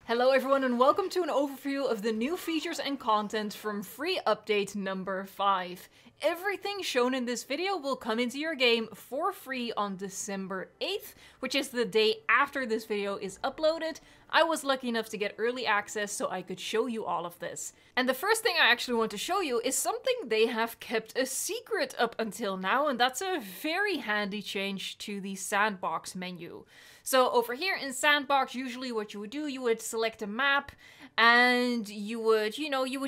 Hello everyone and welcome to an overview of the new features and content from free update number 5. Everything shown in this video will come into your game for free on December 8th, which is the day after this video is uploaded. I was lucky enough to get early access so I could show you all of this. And the first thing I actually want to show you is something they have kept a secret up until now, and that's a very handy change to the sandbox menu. So over here in Sandbox, usually what you would do, you would select a map and you would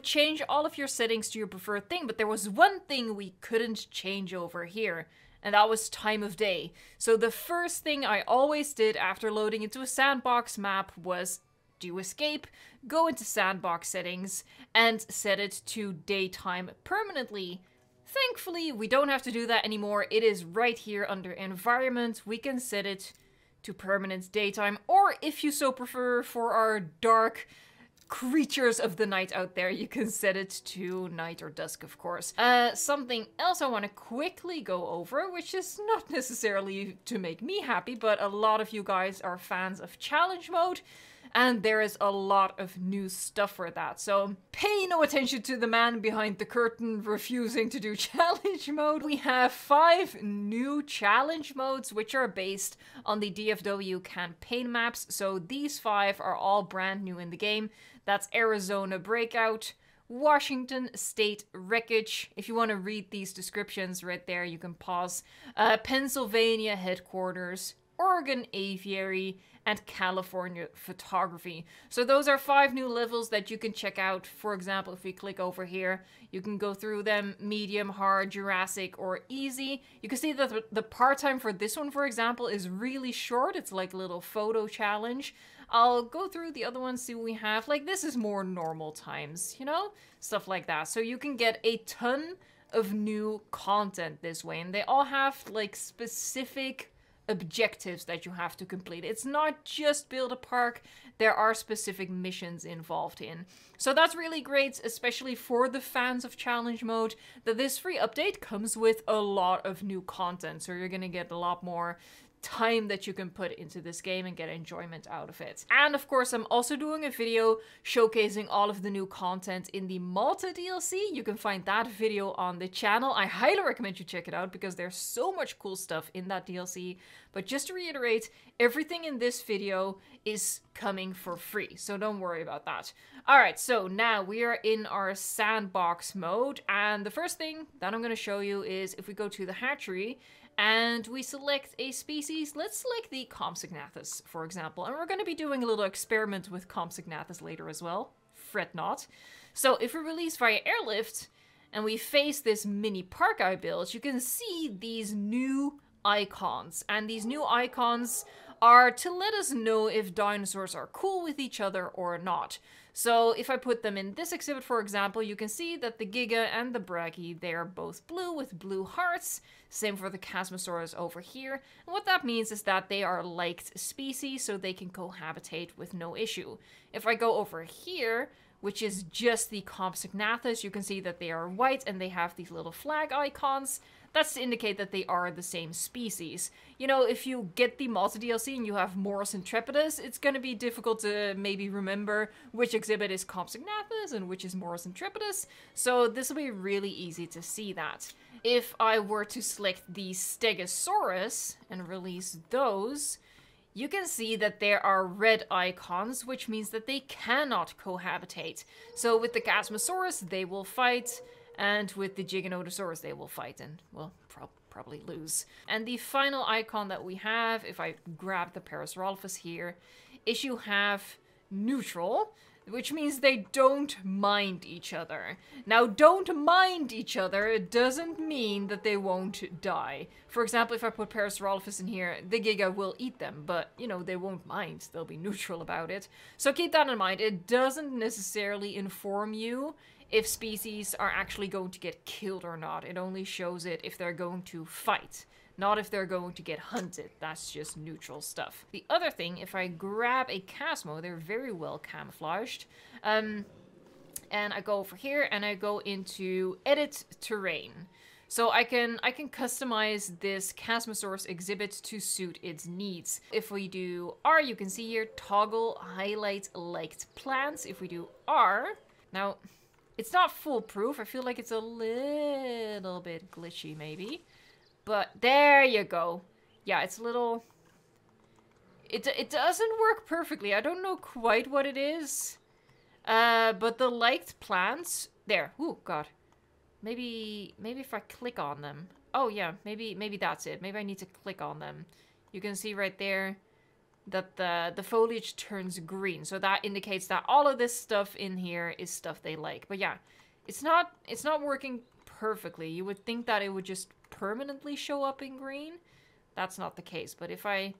change all of your settings to your preferred thing. But there was one thing we couldn't change over here, and that was time of day. So the first thing I always did after loading into a Sandbox map was do escape, go into Sandbox settings, and set it to daytime permanently. Thankfully, we don't have to do that anymore. It is right here under environment. We can set it to permanent daytime, or if you so prefer, for our dark creatures of the night out there, you can set it to night or dusk, of course. Something else I want to quickly go over, which is not necessarily to make me happy, but a lot of you guys are fans of challenge mode, and there is a lot of new stuff for that. So pay no attention to the man behind the curtain refusing to do challenge mode. We have 5 new challenge modes, which are based on the DFW campaign maps. So these 5 are all brand new in the game. That's Arizona Breakout, Washington State Wreckage. If you want to read these descriptions right there, you can pause. Pennsylvania Headquarters, Oregon Aviary, and California Photography. So those are 5 new levels that you can check out. For example, if we click over here, you can go through them: medium, hard, Jurassic, or easy. You can see that the part time for this one, for example, is really short. It's like a little photo challenge. I'll go through the other ones, see what we have. Like, this is more normal times, you know? Stuff like that. So you can get a ton of new content this way, and they all have like specific objectives that you have to complete. It's not just build a park, there are specific missions involved in. So that's really great, especially for the fans of challenge mode, that this free update comes with a lot of new content. So you're gonna get a lot more time that you can put into this game and get enjoyment out of it. And of course, I'm also doing a video showcasing all of the new content in the Malta DLC. You can find that video on the channel. I highly recommend you check it out because there's so much cool stuff in that DLC. But just to reiterate, everything in this video is coming for free, so don't worry about that. Alright, so now we are in our sandbox mode, and the first thing that I'm going to show you is if we go to the hatchery and we select a species. Let's select the Compsognathus, for example. And we're going to be doing a little experiment with Compsognathus later as well. Fret not. So if we release via airlift and we face this mini park I built, you can see these new icons. And these new icons are to let us know if dinosaurs are cool with each other or not. So if I put them in this exhibit, for example, you can see that the Giga and the Braggy, they are both blue with blue hearts. Same for the Chasmosaurus over here. And what that means is that they are liked species, so they can cohabitate with no issue. If I go over here, which is just the Compsognathus, you can see that they are white and they have these little flag icons. That's to indicate that they are the same species. You know, if you get the Malta DLC and you have Morus intrepidus, it's going to be difficult to maybe remember which exhibit is Compsognathus and which is Morus intrepidus, so this will be really easy to see that. If I were to select the Stegosaurus and release those, you can see that there are red icons, which means that they cannot cohabitate. So with the Chasmosaurus, they will fight, and with the Giganotosaurus, they will fight and, well, probably lose. And the final icon that we have, if I grab the Parasaurolophus here, is you have neutral, which means they don't mind each other. Now, don't mind each other doesn't mean that they won't die. For example, if I put Parasaurolophus in here, the Giga will eat them, but, you know, they won't mind. They'll be neutral about it. So keep that in mind. It doesn't necessarily inform you if species are actually going to get killed or not. It only shows it if they're going to fight, not if they're going to get hunted. That's just neutral stuff. The other thing, if I grab a Chasmo, they're very well camouflaged. And I go over here and I go into Edit Terrain. So I can customize this Chasmosaurus exhibit to suit its needs. If we do R, you can see here, toggle highlight liked plants. If we do R, now it's not foolproof. I feel like it's a little bit glitchy maybe. But there you go. Yeah, it's a little... It doesn't work perfectly. I don't know quite what it is. But the liked plants... There. Oh, God. Maybe if I click on them. Oh, yeah. Maybe that's it. Maybe I need to click on them. You can see right there that the foliage turns green. So that indicates that all of this stuff in here is stuff they like. But yeah, it's not working perfectly. You would think that it would just permanently show up in green. That's not the case. But if I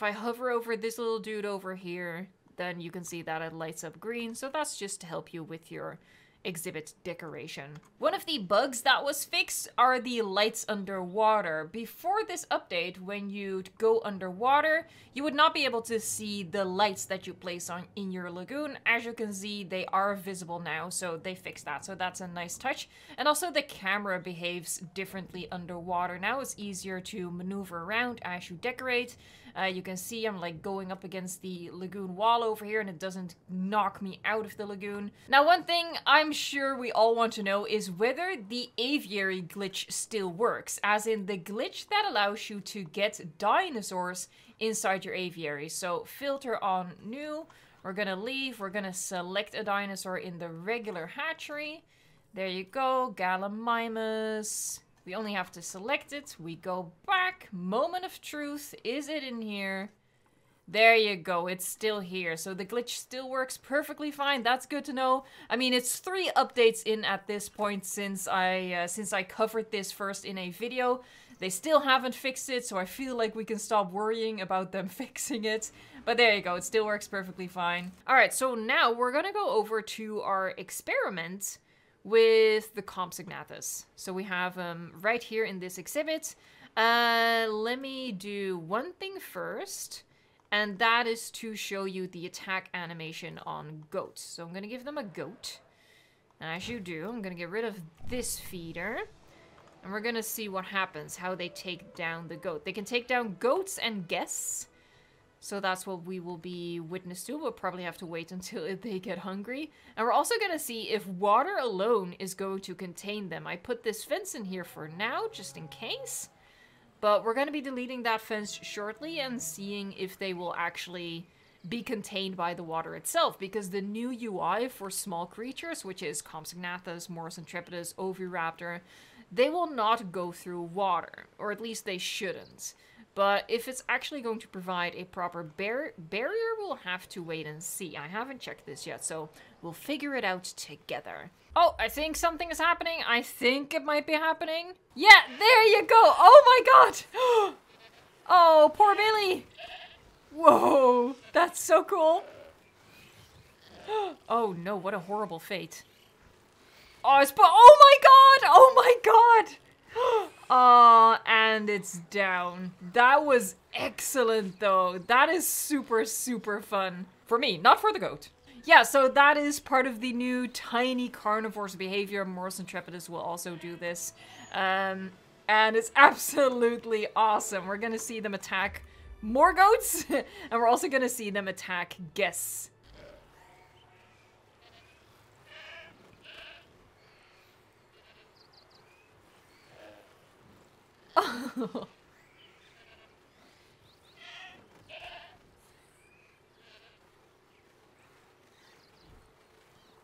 hover over this little dude over here, then you can see that it lights up green. So that's just to help you with your exhibit decoration. One of the bugs that was fixed are the lights underwater. Before this update, when you'd go underwater, you would not be able to see the lights that you place on in your lagoon. As you can see, they are visible now, so they fixed that. So that's a nice touch. And also the camera behaves differently underwater. Now it's easier to maneuver around as you decorate. You can see I'm like going up against the lagoon wall over here and it doesn't knock me out of the lagoon. Now, one thing I'm sure we all want to know is whether the aviary glitch still works, as in the glitch that allows you to get dinosaurs inside your aviary. So filter on new, we're gonna leave, we're gonna select a dinosaur in the regular hatchery. There you go, Gallimimus. We only have to select it. We go back. Moment of truth. Is it in here? There you go. It's still here. So the glitch still works perfectly fine. That's good to know. I mean, it's 3 updates in at this point since I covered this first in a video. They still haven't fixed it, so I feel like we can stop worrying about them fixing it. But there you go. It still works perfectly fine. All right, so now we're going to go over to our experiment with the Compsognathus. So we have right here in this exhibit. Let me do one thing first, and that is to show you the attack animation on goats. So I'm going to give them a goat. And as you do, I'm going to get rid of this feeder. And we're going to see what happens, how they take down the goat. They can take down goats and guests. So that's what we will be witness to. We'll probably have to wait until they get hungry. And we're also going to see if water alone is going to contain them. I put this fence in here for now, just in case. But we're going to be deleting that fence shortly and seeing if they will actually be contained by the water itself. Because the new UI for small creatures, which is Compsognathus, Morus intrepidus, Oviraptor, they will not go through water. Or at least they shouldn't. But if it's actually going to provide a proper barrier, we'll have to wait and see. I haven't checked this yet, so we'll figure it out together. Oh, I think something is happening. I think it might be happening. Yeah, there you go. Oh my god. Oh, poor Billy. Whoa, that's so cool. Oh no, what a horrible fate. Oh, oh my god. Oh my god. And it's down. That was excellent, though. That is super, super fun. For me, not for the goat. Yeah, so that is part of the new tiny carnivore's behavior. Morus intrepidus will also do this. And it's absolutely awesome. We're gonna see them attack more goats, and we're also gonna see them attack guests. Oh.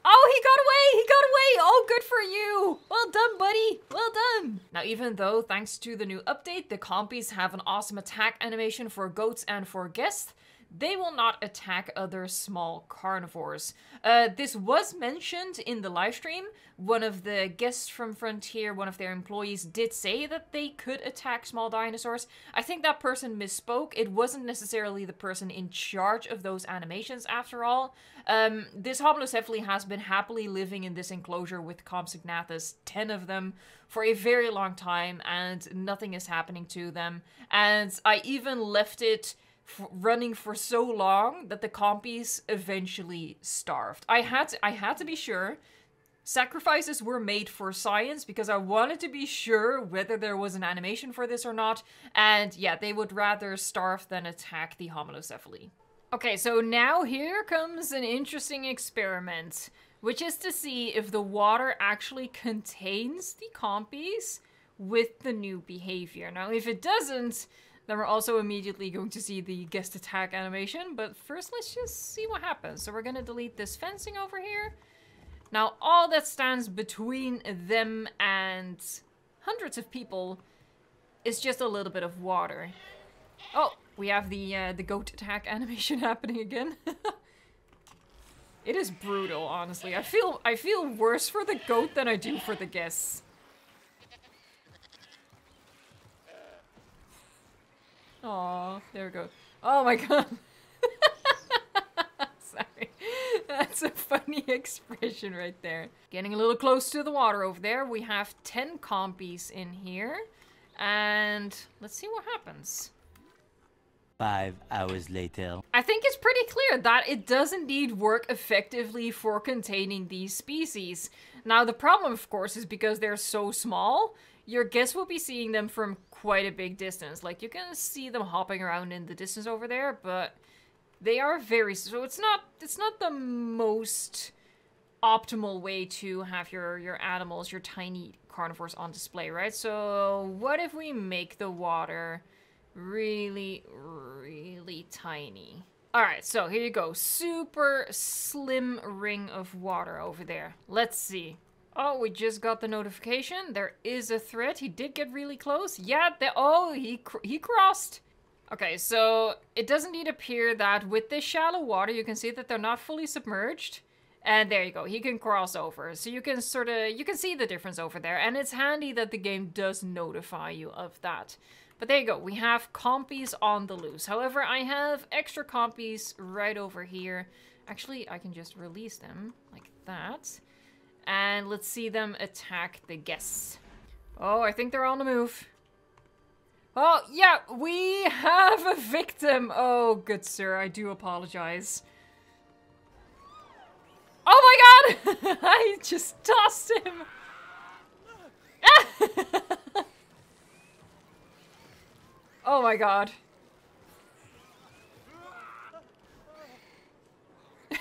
Oh, he got away! He got away! Oh, good for you! Well done, buddy! Well done! Now, even though, thanks to the new update, the Compies have an awesome attack animation for goats and for guests, they will not attack other small carnivores. This was mentioned in the livestream. One of the guests from Frontier, one of their employees, did say that they could attack small dinosaurs. I think that person misspoke. It wasn't necessarily the person in charge of those animations after all. This Homalocephale has been happily living in this enclosure with Compsognathus, 10 of them, for a very long time, and nothing is happening to them. And I even left it running for so long that the Compies eventually starved. I had to be sure. Sacrifices were made for science because I wanted to be sure whether there was an animation for this or not. And yeah, they would rather starve than attack the homalocephali. Okay, so now here comes an interesting experiment, which is to see if the water actually contains the compies with the new behavior. Now, if it doesn't, then we're also immediately going to see the guest attack animation. But first, let's just see what happens. So we're going to delete this fencing over here. Now, all that stands between them and hundreds of people is just a little bit of water. Oh, we have the goat attack animation happening again. It is brutal, honestly. I feel worse for the goat than I do for the guests. Aw, there we go. Oh my god. Sorry. That's a funny expression right there. Getting a little close to the water over there. We have 10 compies in here. And let's see what happens. 5 hours later. I think it's pretty clear that it does indeed work effectively for containing these species. Now, the problem, of course, is because they're so small, your guests will be seeing them from quite a big distance. Like, you can see them hopping around in the distance over there, but they are very... So it's not the most optimal way to have your animals, your tiny carnivores on display, right? So what if we make the water really, really tiny? Alright, so here you go. Super slim ring of water over there. Let's see. Oh, we just got the notification. There is a threat. He did get really close. Yeah, he crossed. Okay, so it does indeed appear that with this shallow water, you can see that they're not fully submerged. And there you go, he can cross over. So you can you can see the difference over there. And it's handy that the game does notify you of that. But there you go, we have compies on the loose. However, I have extra compies right over here. Actually, I can just release them like that. And let's see them attack the guests. Oh, I think they're on the move. Oh, yeah, we have a victim. Oh, good sir, I do apologize. Oh my god! I just tossed him! Oh my god.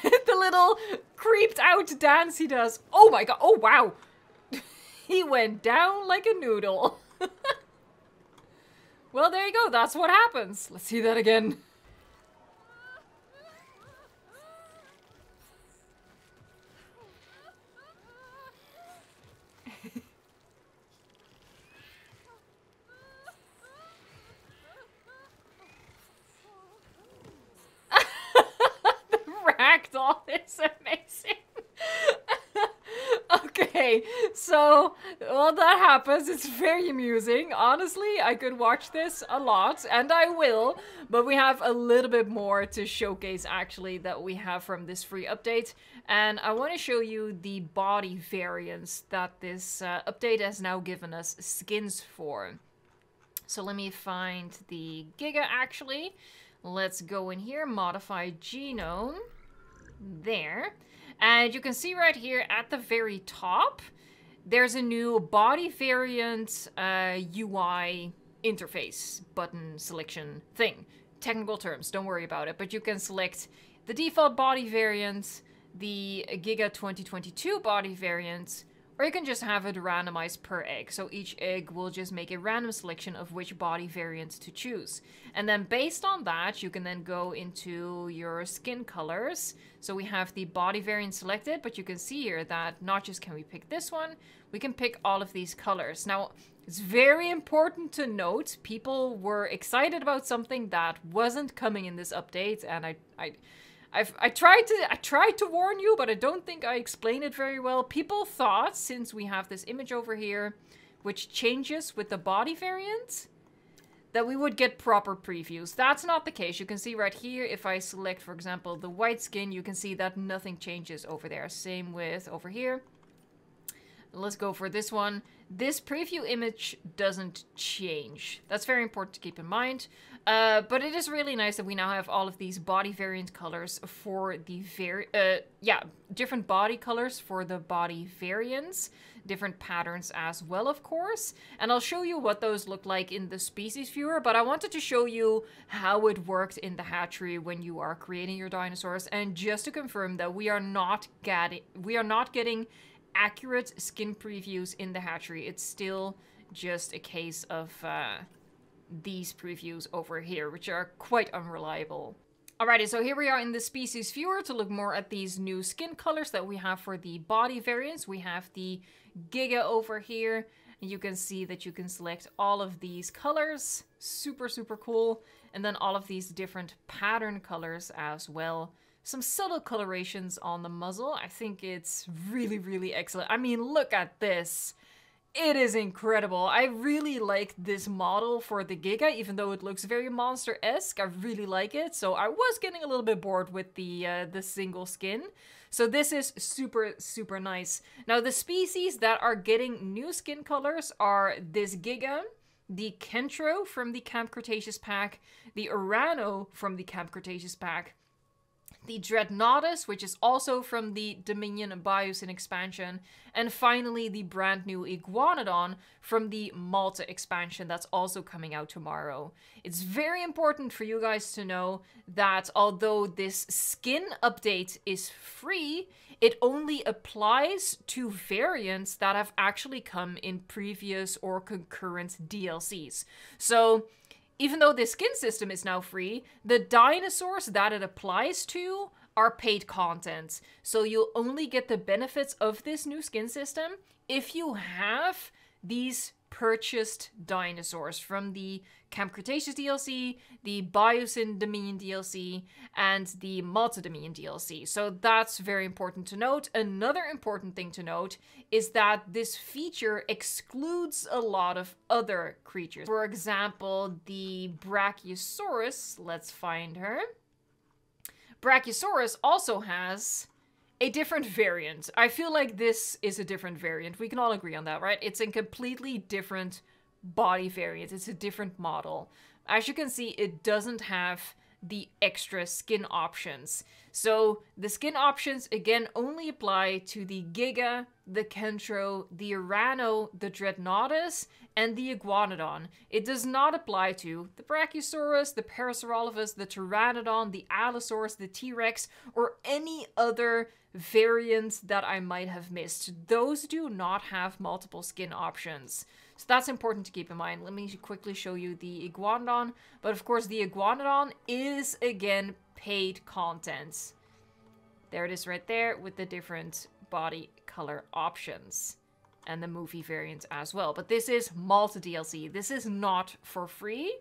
The little creeped out dance he does. Oh my god. Oh wow. He went down like a noodle. Well, there you go. That's what happens. Let's see that again. Ragdoll is amazing. Okay, so while that happens, it's very amusing. Honestly, I could watch this a lot, and I will, but we have a little bit more to showcase actually that we have from this free update, and I want to show you the body variants that this update has now given us skins for. So let me find the Giga actually. Let's go in here, modify genome. There. And you can see right here at the very top, there's a new body variant UI interface button selection thing. Technical terms, don't worry about it. But you can select the default body variant, the Giga 2022 body variant, or you can just have it randomized per egg. So each egg will just make a random selection of which body variant to choose. And then based on that, you can then go into your skin colors. So we have the body variant selected, but you can see here that not just can we pick this one, we can pick all of these colors. Now, it's very important to note, people were excited about something that wasn't coming in this update, and I tried to warn you, but I don't think I explained it very well. People thought, since we have this image over here, which changes with the body variant, that we would get proper previews. That's not the case. You can see right here, if I select, for example, the white skin, you can see that nothing changes over there. Same with over here. Let's go for this one. This preview image doesn't change. That's very important to keep in mind. But it is really nice that we now have all of these body variant colors for the different body colors for the body variants. Different patterns as well, of course. And I'll show you what those look like in the species viewer, but I wanted to show you how it worked in the hatchery when you are creating your dinosaurs. And just to confirm that we are not getting accurate skin previews in the hatchery. It's still just a case of these previews over here, which are quite unreliable. Alrighty, so here we are in the species viewer to look more at these new skin colors that we have for the body variants. We have the Giga over here, and you can see that you can select all of these colors. Super, super cool. And then all of these different pattern colors as well. Some subtle colorations on the muzzle. I think it's really, really excellent. I mean, look at this. It is incredible. I really like this model for the Giga, even though it looks very monster-esque. I really like it. So I was getting a little bit bored with the single skin. So this is super, super nice. Now, the species that are getting new skin colors are this Giga, the Kentro from the Camp Cretaceous pack, the Urano from the Camp Cretaceous pack, the Dreadnoughtus, which is also from the Dominion Biosyn expansion, and finally the brand new Iguanodon from the Malta expansion that's also coming out tomorrow. It's very important for you guys to know that although this skin update is free, it only applies to variants that have actually come in previous or concurrent DLCs. So even though this skin system is now free, the dinosaurs that it applies to are paid content. So you'll only get the benefits of this new skin system if you have these purchased dinosaurs from the Camp Cretaceous DLC, the Biosyn Dominion DLC, and the Malta Dominion DLC. So that's very important to note. Another important thing to note is that this feature excludes a lot of other creatures. For example, the Brachiosaurus, let's find her. Brachiosaurus also has a different variant. I feel like this is a different variant. We can all agree on that, right? It's a completely different body variant. It's a different model. As you can see, it doesn't have the extra skin options. So the skin options, again, only apply to the Giga, the Kentro, the Urano, the Dreadnoughtus, and the Iguanodon. It does not apply to the Brachiosaurus, the Parasaurolophus, the Pteranodon, the Allosaurus, the T-Rex, or any other variants that I might have missed. Those do not have multiple skin options. So that's important to keep in mind. Let me quickly show you the Iguanodon. But of course, the Iguanodon is, again, paid content. There it is right there with the different body color options. And the movie variant as well. But this is Malta DLC. This is not for free.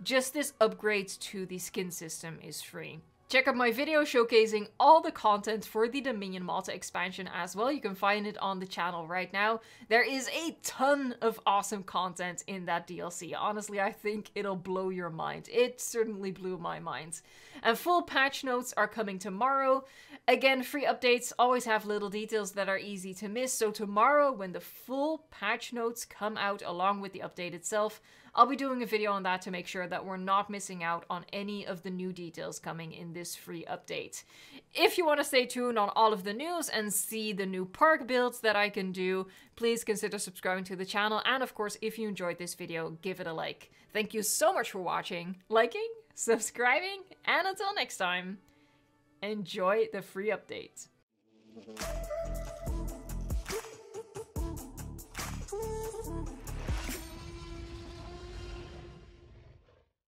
Just this upgrade to the skin system is free. Check out my video showcasing all the content for the Dominion Malta expansion as well. You can find it on the channel right now. There is a ton of awesome content in that DLC. Honestly, I think it'll blow your mind. It certainly blew my mind. And full patch notes are coming tomorrow. Again, free updates always have little details that are easy to miss. So tomorrow, when the full patch notes come out along with the update itself, I'll be doing a video on that to make sure that we're not missing out on any of the new details coming in this free update. If you want to stay tuned on all of the news and see the new park builds that I can do, please consider subscribing to the channel. And of course, if you enjoyed this video, give it a like. Thank you so much for watching, liking, subscribing, and until next time, enjoy the free update.